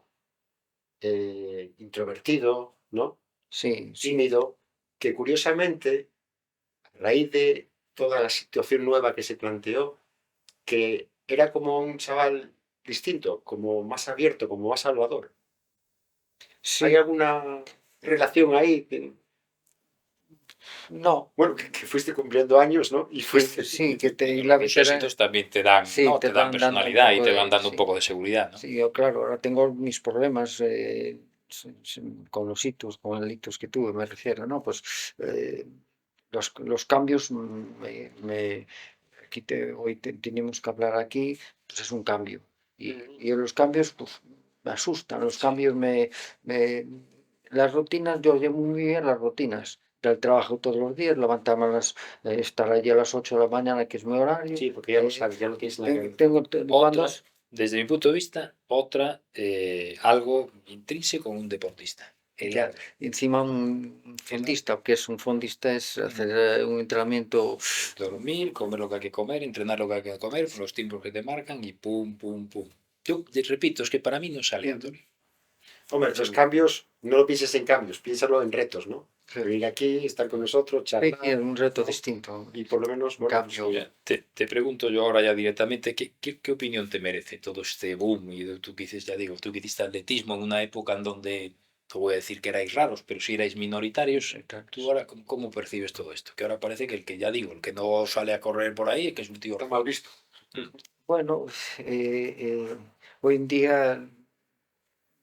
introvertido, ¿no? Sí, sí, Tímido, que curiosamente, a raíz de toda la situación nueva que se planteó, que era como un chaval distinto, como más abierto, como más salvador. ¿Hay sí, alguna relación ahí? No, Bueno, que fuiste cumpliendo años, ¿no? Y fuiste... sí, y la Los veterana, éxitos también te dan, sí, ¿no? te Te dan van dando un personalidad y poco te van de, dando un sí. poco de seguridad, ¿no? Sí, yo claro, ahora tengo mis problemas con los hitos, con el hitos que tuve, me refiero, ¿no? Pues los cambios, hoy tenemos que hablar aquí, pues es un cambio. Y los cambios, pues me asustan, los cambios me- las rutinas, yo llevo muy bien las rutinas del trabajo todos los días, levantarme estar allí a las 8 de la mañana, que es mi horario. Sí, porque ya lo sabes, ya lo tienes en la cabeza. Cuando Otra, desde mi punto de vista, otra, algo intrínseco en un deportista, el ya, orden. encima un El orden. fondista, que es un fondista, es hacer un entrenamiento. Dormir, comer lo que hay que comer, entrenar lo que hay que comer, con los tiempos que te marcan y pum, pum, pum. Yo te repito, es que para mí no es aleatorio. Hombre, los cambios, no lo pienses en cambios, piénsalo en retos, ¿no? Sí, Venir aquí, estar con nosotros, sí, es charlar, un reto ¿no? distinto. Y por lo menos, En bueno, pues cambio, oye, Mira, te pregunto yo ahora ya directamente, ¿qué opinión te merece todo este boom? Y tú que dices, ya digo, tú que hiciste atletismo en una época en donde, te voy a decir que erais raros, pero si erais minoritarios, tú ahora, ¿cómo percibes todo esto? Que ahora parece que el que, ya digo, el que no sale a correr por ahí, que es un tío está raro. mal visto. Mm. bueno, hoy en día,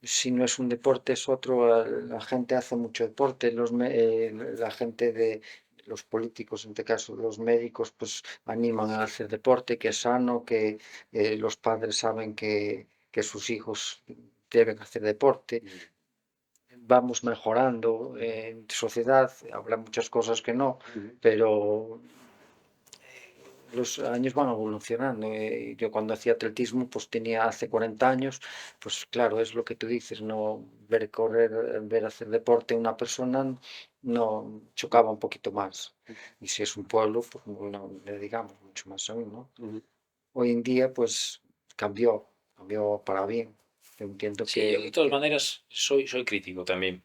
si no es un deporte, es otro. La gente hace mucho deporte, la gente de los políticos, en este caso los médicos, pues animan a hacer deporte, que es sano, que los padres saben que sus hijos deben hacer deporte. Vamos mejorando en sociedad, habrá muchas cosas que no, pero los años van evolucionando. Yo cuando hacía atletismo, pues tenía hace 40 años, pues claro, es lo que tú dices, no ver correr, ver hacer deporte una persona, no chocaba un poquito más. Y si es un pueblo, pues no le digamos mucho más aún, ¿no? Ujú. Hoy en día, pues cambió para bien. Yo entiendo Sí, yo de todas maneras soy crítico también.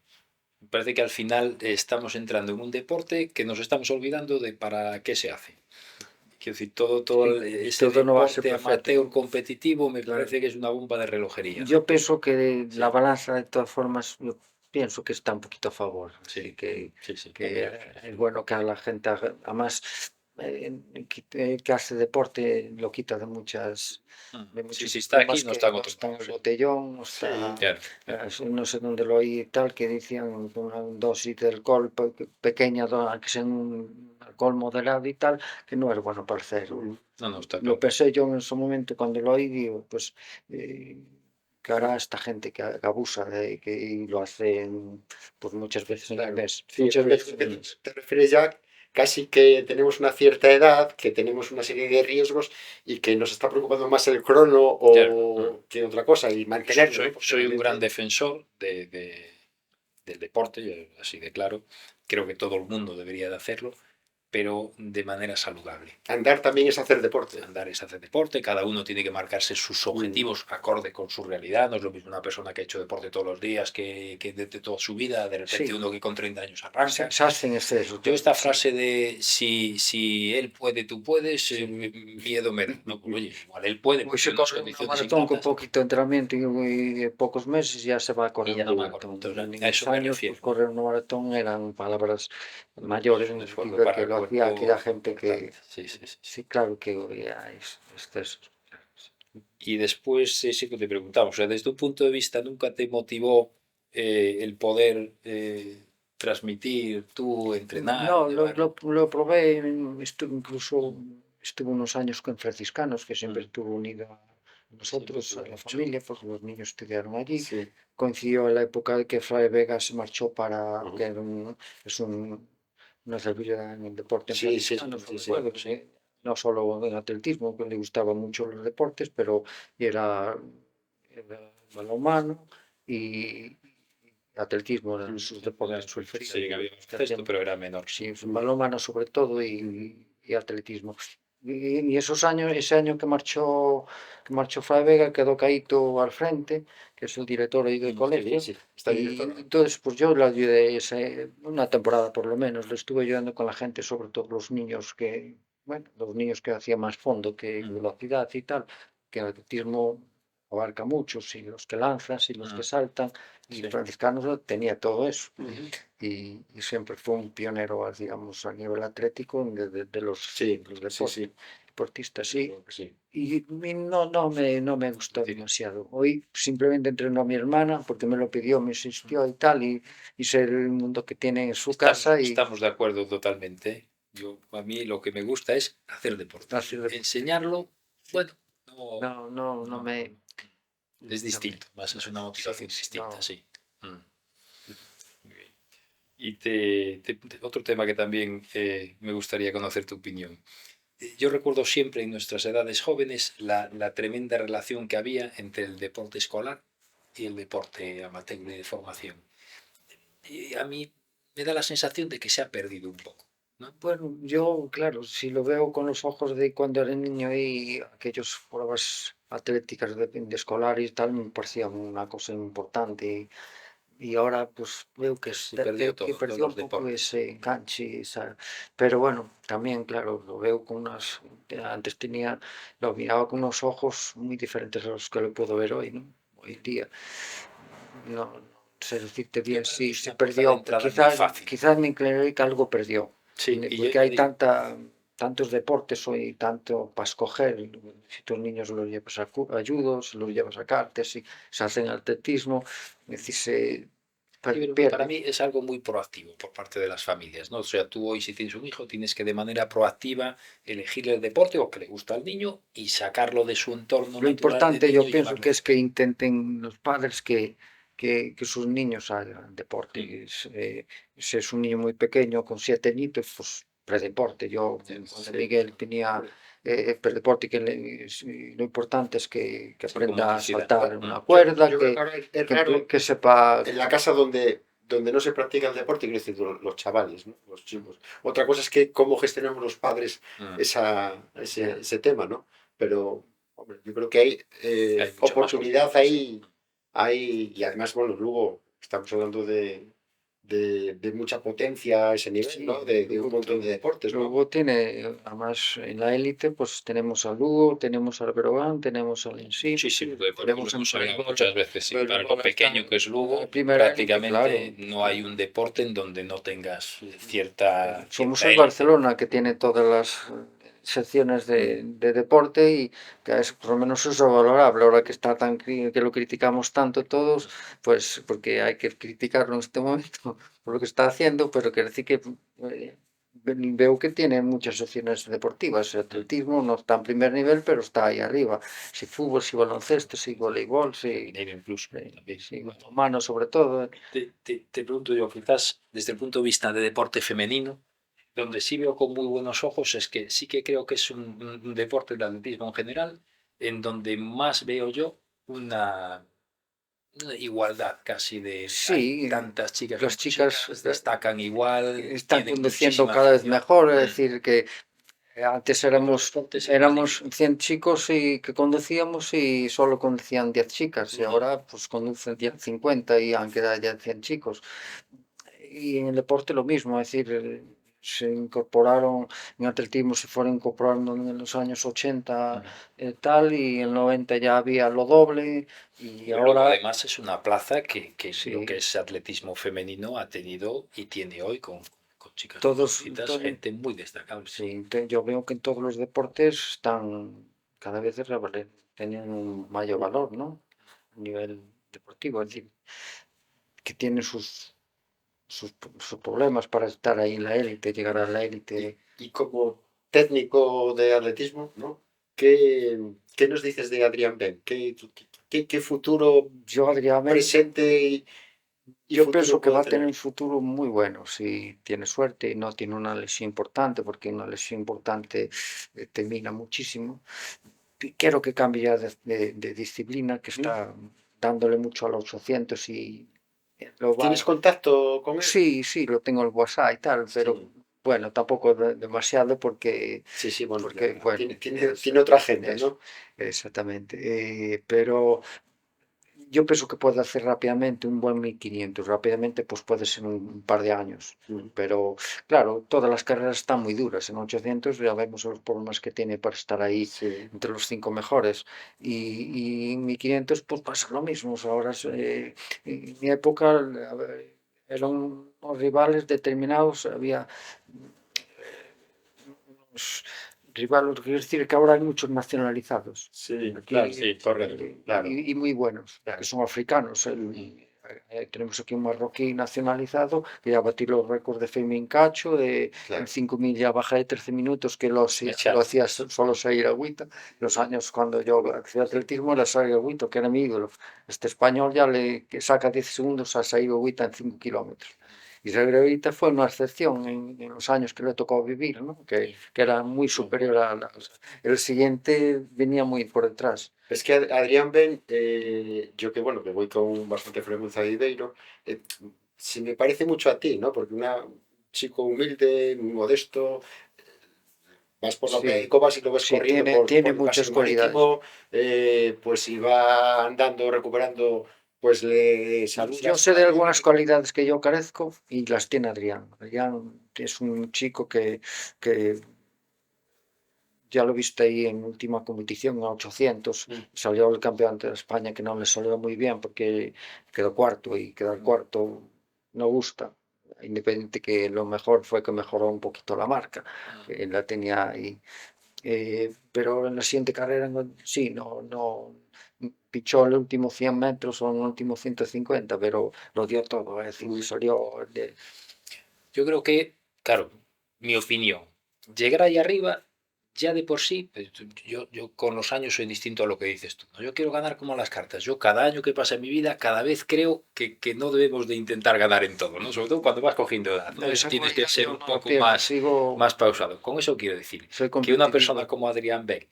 Me parece que al final estamos entrando en un deporte que nos estamos olvidando de para qué se hace. Quiero decir, todo sí, ese todo no va a ser deporte perfecto. amateur competitivo me Claro. parece que es una bomba de relojería, Yo ¿no? pienso que la Sí, balanza, de todas formas, yo pienso que está un poquito a favor. Así sí, sí, sí, que también lo creo. es bueno que la gente además, que hace deporte lo quita de Sí, muchos si está aquí, problemas, no que está en no otro está en lado. el Sí. botellón, no Sí, está, Claro, claro. no sé dónde lo oí y tal, que decían una dosis de alcohol pequeña, que sea un alcohol moderado y tal, que no es bueno para el cerebro. ujú. No, no, está Lo claro. pensé yo en su momento cuando lo oí, digo, pues, eh, que hará esta gente que abusa y lo hacen pues muchas veces en el Claro, mes, sí, muchas porque veces tú en el mes. te refieres ya casi que tenemos una cierta edad, que tenemos una serie de riesgos y que nos está preocupando más el crono Claro. o que otra cosa y mantenerlo, ¿no? Porque Soy un gran realmente defensor del deporte, así de claro. Creo que todo el mundo debería de hacerlo, pero de manera saludable. andar también es hacer deporte. Andar es hacer deporte, cada uno tiene que marcarse sus Mm. objetivos acorde con su realidad, no es lo mismo una persona que ha hecho deporte todos los días que de toda su vida, de repente Sí, uno que con 30 años arranca. se hacen excesos, Yo esta sí. frase de si él puede, tú puedes, Sí. miedo me da. No, pues, oye, igual él puede, Hoy porque se en unas corre una condiciones maratón con innatas, poquito entrenamiento y en pocos meses ya se va a correr ya una no me acuerdo. maratón. Entonces, En a mis eso me años, pues refiero. correr una maratón eran palabras mayores en Un el esfuerzo sentido de para que el lo hacía cuerpo aquella gente que, importante. Sí, sí, sí. sí, claro que ya es excesos. Y después, sí que te preguntamos, o sea, desde un punto de vista, ¿nunca te motivó el poder transmitir tú, entrenar y No, llevar? lo probé, incluso estuve unos años con franciscanos, que siempre Mm, estuvo unido a siempre nosotros, a tuve la mucho. familia, porque los niños estudiaron allí. Sí. Coincidió en la época de que Fray Vega se marchó que Ujú. es una celebridad en el deporte en Sí, sí, franciscano, sí, sobre sí. todo, no solo en atletismo, que le gustaban mucho los deportes, pero era balonmano y atletismo eran sus deportes Claro. preferidos. Sí, que había Que cesto, hacían, pero era menor. sí, es Mm. balonmano sobre todo y atletismo. Y esos años, ese año que marchó Fray Vega, quedó Caíto al frente, que es el director ahí del Sí, colegio. sí, está Y director. entonces, pues yo le ayudé una temporada por lo menos, le estuve ayudando con la gente, sobre todo los niños bueno, los niños que hacían más fondo que Mm. velocidad y tal, que el atletismo abarca muchos, y los que lanzan, y los que Mm, saltan, y sí, Franciscano tenía todo eso. Ujú. Y siempre fue un pionero, digamos, a nivel atlético de Sí, los sí, sí. deportistas, Desde sí. luego que sí. Y no me gustó sí. demasiado. Hoy simplemente entrenó a mi hermana porque me lo pidió, me insistió y tal, y sé el mundo que tiene en su casa y Estamos de acuerdo totalmente. A mí lo que me gusta es hacer deporte. hacer deporte. Enseñarlo, bueno, No no, es no me, distinto, más es una sí, motivación sí, distinta, no. sí. Mm, muy bien. Y otro tema que también me gustaría conocer tu opinión. Yo recuerdo siempre en nuestras edades jóvenes la tremenda relación que había entre el deporte escolar y el deporte amateur de formación. Y a mí me da la sensación de que se ha perdido un poco, ¿no? Bueno, yo, claro, si lo veo con los ojos de cuando era niño y aquellas pruebas atléticas de escolar y tal, me parecía una cosa importante. Y ahora pues veo que, Se perdió que todo, todos perdió los un poco deportes. ese enganche, pero bueno, también claro, lo veo con antes lo miraba con unos ojos muy diferentes a los que lo puedo ver hoy, ¿no? Hoy en día, no sé decirte Yo bien para mí si es se una puerta de perdió, entrada muy quizás, fácil. quizás me incliné que algo perdió, Sí, y porque hay tantos deportes hoy, tanto para escoger, si tus niños los llevas a judo, si los llevas a karate, si se hacen atletismo, es decir, se yo creo que para pierde. mí es algo muy proactivo por parte de las familias, ¿no? O sea, tú hoy si tienes un hijo tienes que de manera proactiva elegirle el deporte o que le gusta al niño y sacarlo de su entorno Lo natural de importante niño yo y pienso llevarlo que a es que hacer. intenten los padres que sus niños hagan Mm, deporte. Si es un niño muy pequeño, con 7 añitos, pues predeporte. Yo, sí, cuando Sí. Miguel tenía predeporte, lo importante es que sin aprenda a motricidad. saltar Mm, una cuerda, Yo creo que ahora es que, raro que sepa. en la casa donde no se practica el deporte, quiero decir, los chavales, ¿no? Los chicos. Otra cosa es que cómo gestionamos los padres mm. Ya. ese tema, ¿no? Pero, hombre, yo creo que hay Hay mucha más oportunidad conciencia, sí. ahí, y además, bueno, luego estamos hablando de mucha potencia a ese nivel, Sí, ¿no? De un montón de deportes, ¿no? Lugo tiene, además en la élite, pues tenemos al Lugo, tenemos al Breogán, tenemos al Ensino, Muchísimo deporte, lo tenemos en hemos hablado voleibol, muchas veces, sí. Para lo está pequeño que es en la Lugo, primera élite, prácticamente claro. no hay un deporte en donde no tengas Somos cierta el élite. Barcelona que tiene todas las secciones de deporte y que es, por lo menos eso es valorable. Ahora que está que lo criticamos tanto todos, pues porque hay que criticarlo en este momento por lo que está haciendo, pero quiere decir que eh, veo que tiene muchas opciones deportivas. El atletismo no está en primer nivel, pero está ahí arriba. Si fútbol, si baloncesto, si voleibol, Femenino incluso, también. si Bueno, mano sobre todo. te pregunto yo, quizás desde el punto de vista de deporte femenino, donde sí veo con muy buenos ojos es que sí que creo que es un deporte de atletismo en general, en donde más veo yo una igualdad casi hay Sí, tantas chicas las como chicas chicas, destacan igual, están tienen conduciendo muchísima cada vez afición. mejor, es Mm. decir, que antes En otros deportes es más éramos difícil. 100 chicos y que conducíamos y solo conducían 10 chicas y Ujú. ahora pues conducen 50 y han quedado ya 100 chicos. Y en el deporte lo mismo, es decir, se incorporaron en atletismo, se fueron incorporando en los años 80 Ujú. tal y en el 90 ya había lo doble y Pero luego ahora además es una plaza que lo que sí, es atletismo femenino ha tenido y tiene hoy con chicas muy todos, jovencitas, gente muy destacable. sí, yo veo que en todos los deportes están cada vez tienen un mayor valor, ¿no? A nivel deportivo, es decir, que tienen sus problemas para estar ahí en la élite, llegar a la élite. Y como técnico de atletismo, ¿no? ¿Qué nos dices de Adrián Ben? ¿Qué futuro Yo, Adrián, presente y yo pienso futuro que va puede a tener un tener? futuro muy bueno si tiene suerte y no tiene una lesión importante, porque una lesión importante te mina muchísimo. Quiero que cambie ya de disciplina, que ¿Mm? está dándole mucho a los 800 y lo ¿Tienes va. contacto con él? Sí, sí, lo tengo en WhatsApp y tal, pero Sí, bueno, tampoco demasiado sí, sí, bueno, ya porque bueno, tiene otra agenda, eso, ¿no? exactamente. Pero yo pienso que puede hacer rápidamente un buen 1500. Rápidamente, pues puede ser un par de años. Pero claro, todas las carreras están muy duras. En 800 ya vemos los problemas que tiene para estar ahí Sí, entre los 5 mejores. Y en 1500 pues pasa lo mismo. O sea, ahora, en mi época, a ver, eran unos rivales determinados. Había unos rivales, quiero decir que ahora hay muchos nacionalizados. sí, Aquí, claro, sí, correcto, claro. y muy buenos, Claro. que son africanos. Tenemos aquí un marroquí nacionalizado que ya batió los récords de Firmin Cacho, en Claro. 5 millas baja de 13 minutos, que lo Echar. hacía solo salir agüita. Los años cuando yo hacía atletismo era salir agüita, que era mi ídolo. Este español ya que saca 10 segundos a salir agüita en 5 kilómetros. Y Sagraguita fue una excepción en los años que le tocó vivir, ¿no? Que era muy superior el siguiente venía muy por detrás. Es que Adrián Ben, yo que bueno, que voy con bastante frecuencia a Viveiro, se me parece mucho a ti, ¿no? Porque un chico humilde, muy modesto, vas por la Sí, Cobas y lo ves sí, corriendo tiene por el muchas Paseo cualidades. Marítimo, pues si va andando, recuperando, pues le Yo saludas sé por de ahí. algunas cualidades que yo carezco y las tiene Adrián. Adrián es un chico que ya lo viste ahí en última competición, en 800, Mm, salió el campeonato de España que no le salió muy bien porque quedó cuarto y quedar cuarto no gusta. Independiente que lo mejor fue que mejoró un poquito la marca, que la tenía ahí. Pero en la siguiente carrera sí, no pichó el último 100 metros o el último 150, pero lo dio todo, es decir, mm. salió Yo creo que, claro, mi opinión, llegar ahí arriba ya de por sí, pues, yo con los años soy distinto a lo que dices tú, ¿no? Yo quiero ganar como las cartas. Yo cada año que pasa en mi vida, cada vez creo que no debemos de intentar ganar en todo, ¿no? Sobre todo cuando vas cogiendo edad, ¿no? esa Tienes que cualidad ser yo un no la poco pierdo, más, sigo, más pausado. Con eso quiero decir soy que una persona competitivo. como Adrián Beck,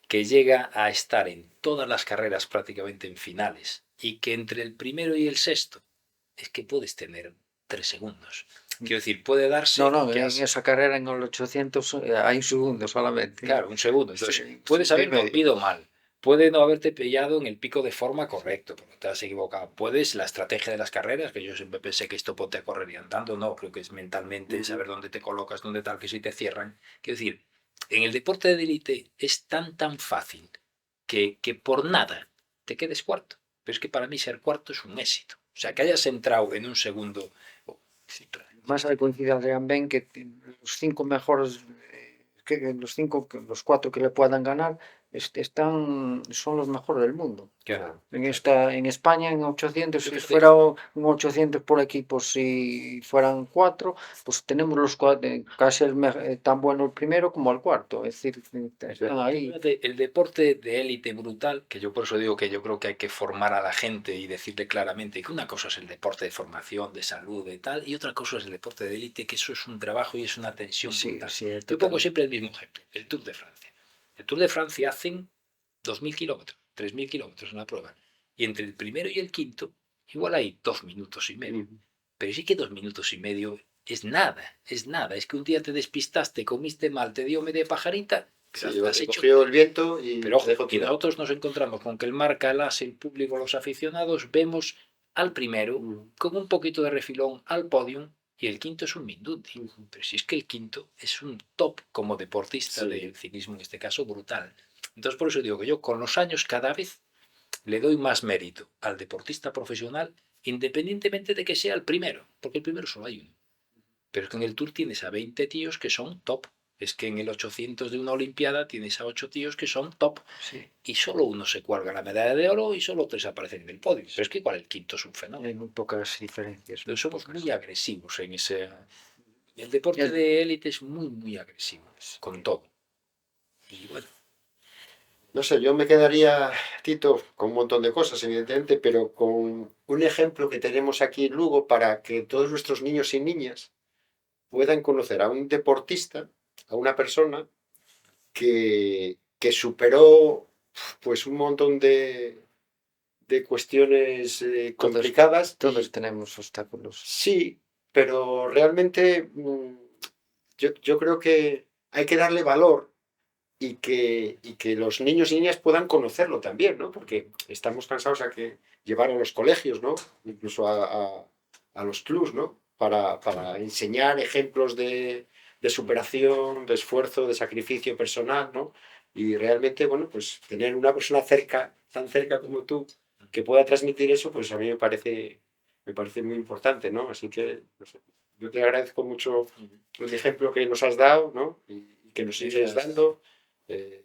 que llega a estar en todas las carreras prácticamente en finales y que entre el primero y el sexto es que puedes tener 3 segundos. Quiero decir, puede No, darse no, que en has, esa carrera en el 800 hay un segundo solamente. claro, un segundo. Sí, Entonces, puedes segundo y haber medio. dormido mal, puede no haberte pillado en el pico de forma correcto, porque te has equivocado. Puedes, la estrategia de las carreras, que yo siempre pensé que esto ponte a correr y andando, no, creo que es mentalmente Ujú. saber dónde te colocas, dónde tal, que si te cierran. Quiero decir, en el deporte de élite es tan fácil que por nada te quedes cuarto. Pero es que para mí ser cuarto es un éxito. O sea, que hayas entrado en un segundo. Oh, sí, Más hay coincide Adrián Ben que los 5 mejores, los 4 que le puedan ganar, son los mejores del mundo. claro, En España, en 800, yo si fíjate, fuera un 800 por equipo, si fueran 4, pues tenemos los 4, casi tan bueno el primero como el cuarto. Es decir, están ahí. fíjate, el deporte de élite brutal, que yo por eso digo que yo creo que hay que formar a la gente y decirle claramente que una cosa es el deporte de formación, de salud, de tal, y otra cosa es el deporte de élite, que eso es un trabajo y es una tensión Sí, brutal. sí, Yo pongo totalmente. siempre el mismo ejemplo, el Tour de Francia. El Tour de Francia hacen 2.000 kilómetros, 3.000 kilómetros en la prueba, y entre el primero y el quinto, igual hay 2 minutos y medio. Ujú. Pero sí que 2 minutos y medio es nada, es nada. Es que un día te despistaste, comiste mal, te dio media pajarita, pero Sí, has te hecho. cogió el viento y Pero te ojo, dejó y tirado. nosotros nos encontramos con que el marca, el as, el público, los aficionados, vemos al primero Ujú, con un poquito de refilón al podium y el quinto es un Mindundi. ujú. Pero si es que el quinto es un top como deportista Sí, del cinismo, en este caso, brutal. Entonces, por eso digo que yo con los años cada vez le doy más mérito al deportista profesional, independientemente de que sea el primero, porque el primero solo hay uno. Pero es que en el Tour tienes a 20 tíos que son top. Es que en el 800 de una Olimpiada tienes a 8 tíos que son top. Sí, Y solo uno se cuelga la medalla de oro y solo 3 aparecen en el podio. Pero es que igual el quinto es un hay fenómeno. muy pocas diferencias, muy Entonces somos pocas. muy agresivos en ese. El deporte El- de élite es muy agresivo. Con todo. Y bueno, no sé, yo me quedaría, Tito, con un montón de cosas, evidentemente, pero con un ejemplo que tenemos aquí en Lugo para que todos nuestros niños y niñas puedan conocer a un deportista, a una persona que superó pues un montón de cuestiones todos, complicadas todos y tenemos obstáculos. sí, pero realmente yo creo que hay que darle valor y que los niños y niñas puedan conocerlo también, ¿no? Porque estamos cansados a que llevar a los colegios, ¿no? Incluso a los clubs, ¿no? Para enseñar ejemplos de superación, de esfuerzo, de sacrificio personal, ¿no? Y realmente, bueno, pues tener una persona cerca, tan cerca como tú, que pueda transmitir eso, pues a mí me parece muy importante, ¿no? Así que, no sé, yo te agradezco mucho el ejemplo que nos has dado, ¿no? Y que nos sigues dando. eh,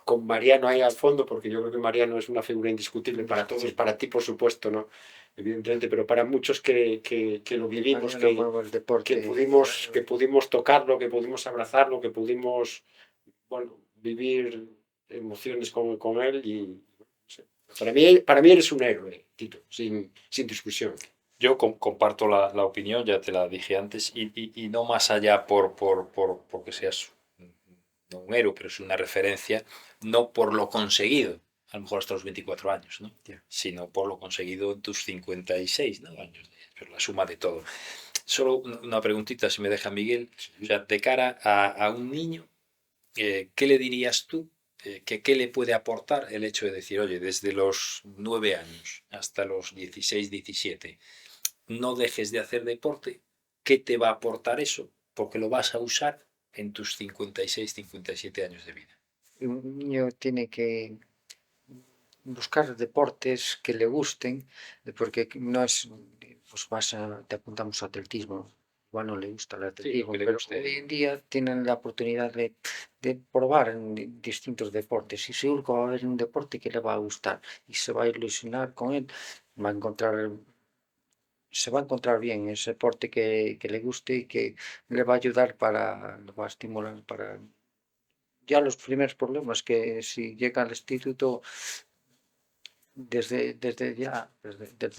con Mariano ahí al fondo, porque yo creo que Mariano es una figura indiscutible para todos, para ti por supuesto, ¿no? Evidentemente, pero para muchos que lo vivimos, Mariano mueve el deporte. que pudimos tocarlo, que pudimos abrazarlo, que pudimos, bueno, vivir emociones con él y no sé. Para mí eres un héroe, Tito, sin discusión. Yo comparto la opinión, ya te la dije antes, y no más allá porque seas no un héroe, pero es una referencia, no por lo conseguido, a lo mejor hasta los 24 años, ¿no? Yeah. Sino por lo conseguido en tus 56, ¿no? años, pero la suma de todo. Solo una preguntita, si me deja Miguel, o sea, de cara a un niño, ¿qué le dirías tú? ¿Qué le puede aportar el hecho de decir, oye, desde los 9 años hasta los 16, 17, no dejes de hacer deporte? ¿Qué te va a aportar eso? Porque lo vas a usar en tus 56, 57 años de vida. Un niño tiene que buscar deportes que le gusten, porque no es, pues te apuntamos a atletismo, igual no le gusta el Sí, lo atletismo, que le pero guste. hoy en día tienen la oportunidad de probar en distintos deportes y seguro que va a haber un deporte que le va a gustar y se va a ilusionar con él, va a encontrar, se va a encontrar bien ese deporte que le guste y que le va a ayudar le va a estimular para ya los primeros problemas que si llega al instituto desde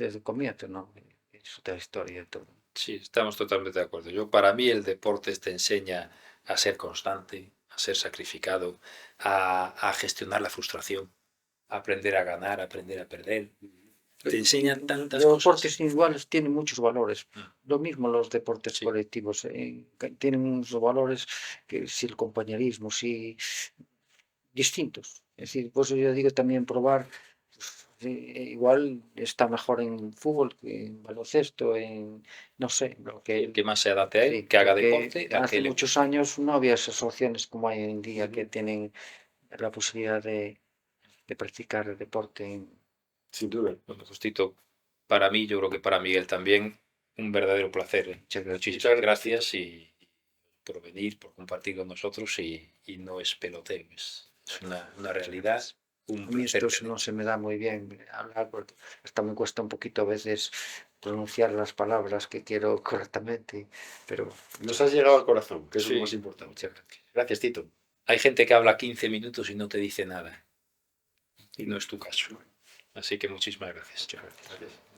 el comienzo, ¿no? Es otra historia todo. Sí, estamos totalmente de acuerdo. Yo, para mí, el deporte te enseña a ser constante, a ser sacrificado, a gestionar la frustración, a aprender a ganar, a aprender a perder. Te enseñan tantas Los cosas. deportes individuales tienen muchos valores. Lo mismo los deportes Sí. colectivos. Tienen unos valores que si el compañerismo, si distintos. Es decir, por eso yo digo también probar. Igual está mejor en fútbol que en baloncesto, en no sé, lo que El que más se adapte a él, sí, que haga porque deporte, al hace que le muchos guste. años no había esas opciones como hay hoy en día que tienen la posibilidad de practicar el deporte. Sin duda. Bueno, Justito, para mí, yo creo que para Miguel también, un verdadero placer. Muchas gracias. Muchísimas gracias y por venir, por compartir con nosotros y no es peloteo, es una realidad, un A mí placer esto no se me da muy bien hablar porque hasta me cuesta un poquito a veces pronunciar las palabras que quiero correctamente, pero Nos has llegado al corazón, que es Sí, lo más importante. muchas gracias. Gracias, Tito. Hay gente que habla 15 minutos y no te dice nada, y no es tu caso. Así que muchísimas gracias. Gracias.